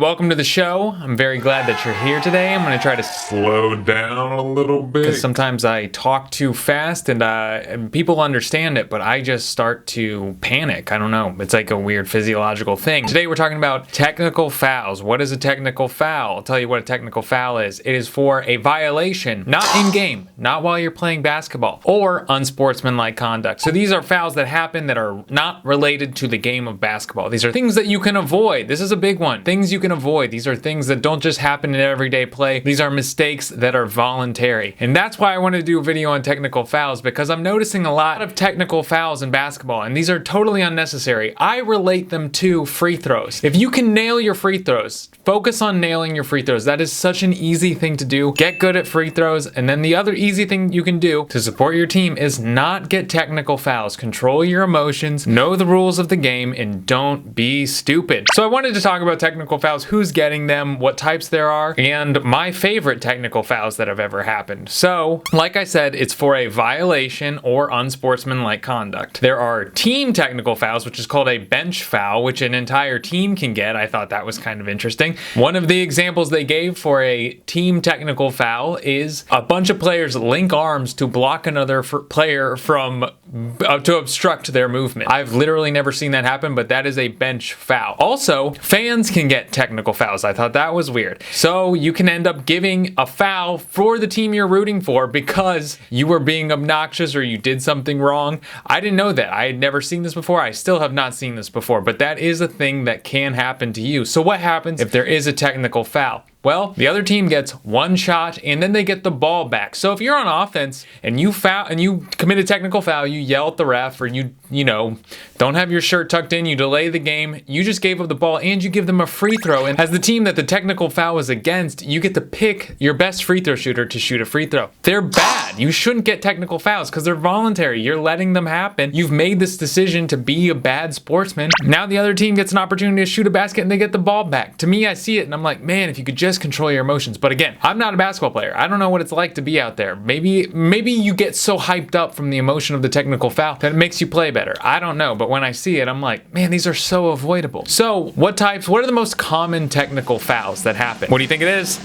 welcome to the show. I'm very glad that you're here today. I'm going to try to slow down a little bit because sometimes I talk too fast and people understand it, but I just start to panic. I don't know. It's like a weird physiological thing. Today we're talking about technical fouls. What is a technical foul? I'll tell you what a technical foul is. It is for a violation, not in game, not while you're playing basketball, or unsportsmanlike conduct. So these are fouls that happen that are not related to the game of basketball. These are things that you can avoid. This is a big one. Things you can avoid. These are things that don't just happen in everyday play. These are mistakes that are voluntary. And that's why I want to do a video on technical fouls, because I'm noticing a lot of technical fouls in basketball, and these are totally unnecessary. I relate them to free throws. If you can nail your free throws, focus on nailing your free throws. That is such an easy thing to do. Get good at free throws. And then the other easy thing you can do to support your team is not get technical fouls. Control your emotions, know the rules of the game, and don't be stupid. So I wanted to talk about technical fouls, who's getting them, what types there are, and my favorite technical fouls that have ever happened. So, like I said, it's for a violation or unsportsmanlike conduct. There are team technical fouls, which is called a bench foul, which an entire team can get. I thought that was kind of interesting. One of the examples they gave for a team technical foul is a bunch of players link arms to block another player from to obstruct their movement. I've literally never seen that happen, but that is a bench foul. Also, fans can get technical fouls. I thought that was weird. So you can end up giving a foul for the team you're rooting for because you were being obnoxious or you did something wrong. I didn't know that. I had never seen this before. I still have not seen this before, but that is a thing that can happen to you. So what happens if there is a technical foul? Well, the other team gets one shot and then they get the ball back. So if you're on offense and you commit a technical foul, you yell at the ref, or you don't have your shirt tucked in, you delay the game, you just gave up the ball and you give them a free throw. And as the team that the technical foul is against, you get to pick your best free throw shooter to shoot a free throw. They're bad. You shouldn't get technical fouls because they're voluntary. You're letting them happen. You've made this decision to be a bad sportsman. Now the other team gets an opportunity to shoot a basket and they get the ball back. To me, I see it and I'm like, man, if you could just control your emotions. But again, I'm not a basketball player. I don't know what it's like to be out there. Maybe you get so hyped up from the emotion of the technical foul that it makes you play better. I don't know, but when I see it, I'm like, man, these are so avoidable. So what are the most common technical fouls that happen? What do you think it is?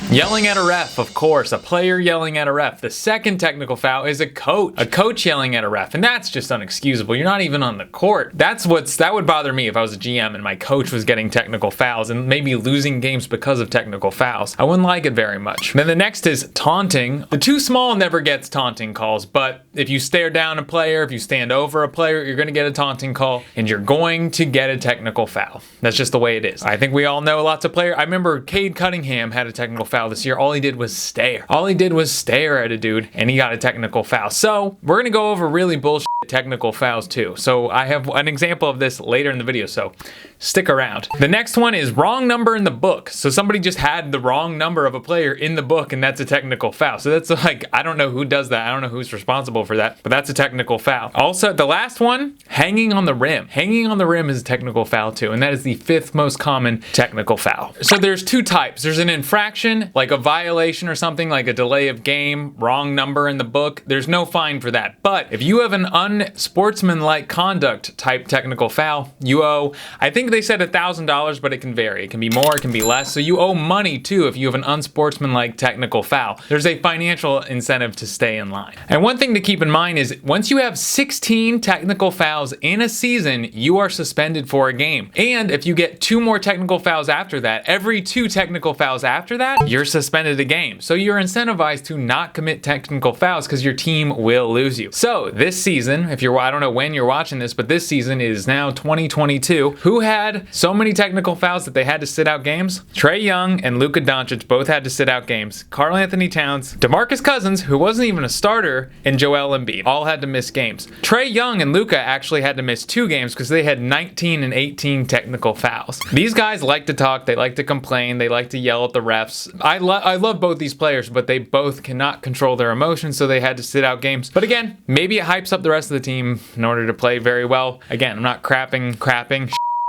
Yelling at a ref, of course, a player yelling at a ref. The second technical foul is a coach yelling at a ref, and that's just unexcusable. You're not even on the court. That would bother me if I was a GM and my coach was getting technical fouls and maybe losing games because of technical fouls. I wouldn't like it very much. Then the next is taunting. The too small never gets taunting calls, but if you stare down a player, if you stand over a player, you're going to get a taunting call and you're going to get a technical foul. That's just the way it is. I think we all know lots of players. I remember Cade Cunningham had a technical foul this year. All he did was stare. All he did was stare at a dude and he got a technical foul. So we're gonna go over really bullshit technical fouls too. So I have an example of this later in the video, so stick around. The next one is wrong number in the book. So somebody just had the wrong number of a player in the book and that's a technical foul. So that's like, I don't know who does that. I don't know who's responsible for that, but that's a technical foul. Also, the last one, hanging on the rim. Hanging on the rim is a technical foul too, and that is the 5th most common technical foul. So there's two types. There's an infraction, like a violation or something, like a delay of game, wrong number in the book. There's no fine for that. But if you have an unsportsmanlike conduct type technical foul, you owe, I think they said $1,000, but it can vary. It can be more, it can be less. So you owe money too if you have an unsportsmanlike technical foul. There's a financial incentive to stay in line. And one thing to keep in mind is once you have 16 technical fouls in a season, you are suspended for a game. And if you get 2 more technical fouls after that, every 2 technical fouls after that, you're suspended a game. So you're incentivized to not commit technical fouls because your team will lose you. So this season, I don't know when you're watching this, but this season is now 2022. Who had so many technical fouls that they had to sit out games? Trae Young and Luka Doncic both had to sit out games. Karl Towns, DeMarcus Cousins, who wasn't even a starter, and Joel Embiid all had to miss games. Trae Young and Luka actually had to miss 2 games because they had 19 and 18 technical fouls. These guys like to talk, they like to complain, they like to yell at the refs. I love both these players, but they both cannot control their emotions, so they had to sit out games. But again, maybe it hypes up the rest of the team in order to play very well. Again, I'm not crapping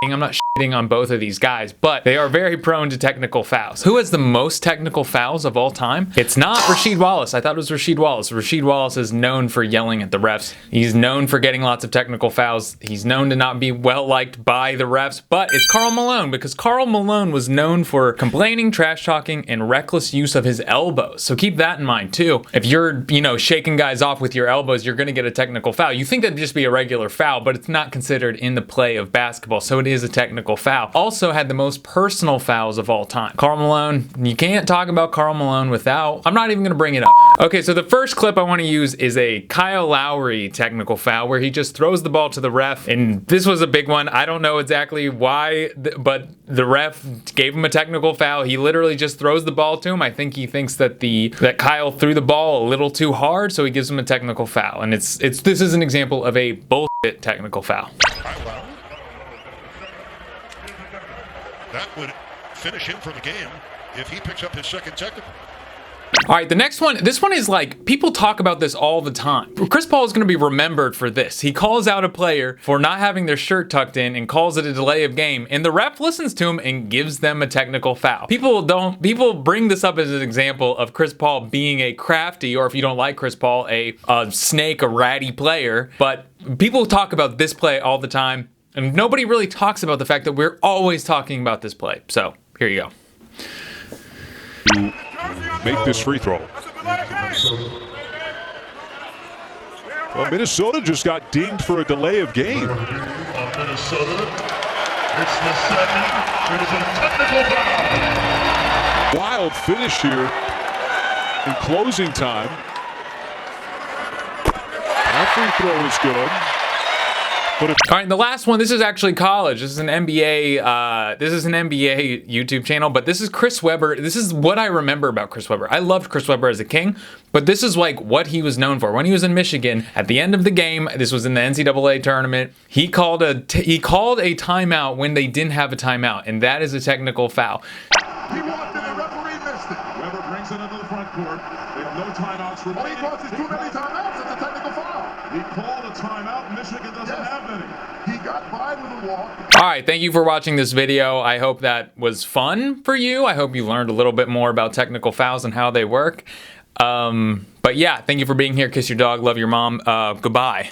I'm not shitting on both of these guys, but they are very prone to technical fouls. Who has the most technical fouls of all time? It's not Rasheed Wallace. I thought it was Rasheed Wallace. Rasheed Wallace is known for yelling at the refs. He's known for getting lots of technical fouls. He's known to not be well liked by the refs, but it's Karl Malone, because Karl Malone was known for complaining, trash talking, and reckless use of his elbows. So keep that in mind too. If you're, shaking guys off with your elbows, you're going to get a technical foul. You think that'd just be a regular foul, but it's not considered in the play of basketball, so it is a technical foul. Also had the most personal fouls of all time. Karl Malone, you can't talk about Karl Malone without, I'm not even going to bring it up. Okay, so the first clip I want to use is a Kyle Lowry technical foul where he just throws the ball to the ref, and this was a big one. I don't know exactly why, but the ref gave him a technical foul. He literally just throws the ball to him. I think he thinks that Kyle threw the ball a little too hard, so he gives him a technical foul. And this is an example of a bullshit technical foul. That would finish him for the game if he picks up his second technical. All right, the next one, this one is like, people talk about this all the time. Chris Paul is going to be remembered for this. He calls out a player for not having their shirt tucked in and calls it a delay of game, and the ref listens to him and gives them a technical foul. People bring this up as an example of Chris Paul being a crafty, or if you don't like Chris Paul, a snake, a ratty player, but people talk about this play all the time, and nobody really talks about the fact that we're always talking about this play. So, here you go. Make this free throw. Well, Minnesota just got dinged for a delay of game. Minnesota, it's the second. It is a technical foul. Wild finish here in closing time. That free throw is good. All right, the last one, this is actually college. This is an NBA YouTube channel, but this is Chris Webber. This is what I remember about Chris Webber. I loved Chris Webber as a King, but this is like what he was known for. When he was in Michigan, at the end of the game, this was in the NCAA tournament, he called a timeout when they didn't have a timeout, and that is a technical foul. He walked in, the referee missed it. Webber brings it into the front court. They have no timeouts remaining. All he calls is too many timeouts. It's a technical foul. He called a timeout. Michigan doesn't have any. He got by with a walk. All right, thank you for watching this video. I hope that was fun for you. I hope you learned a little bit more about technical fouls and how they work. But yeah, thank you for being here. Kiss your dog. Love your mom. Goodbye.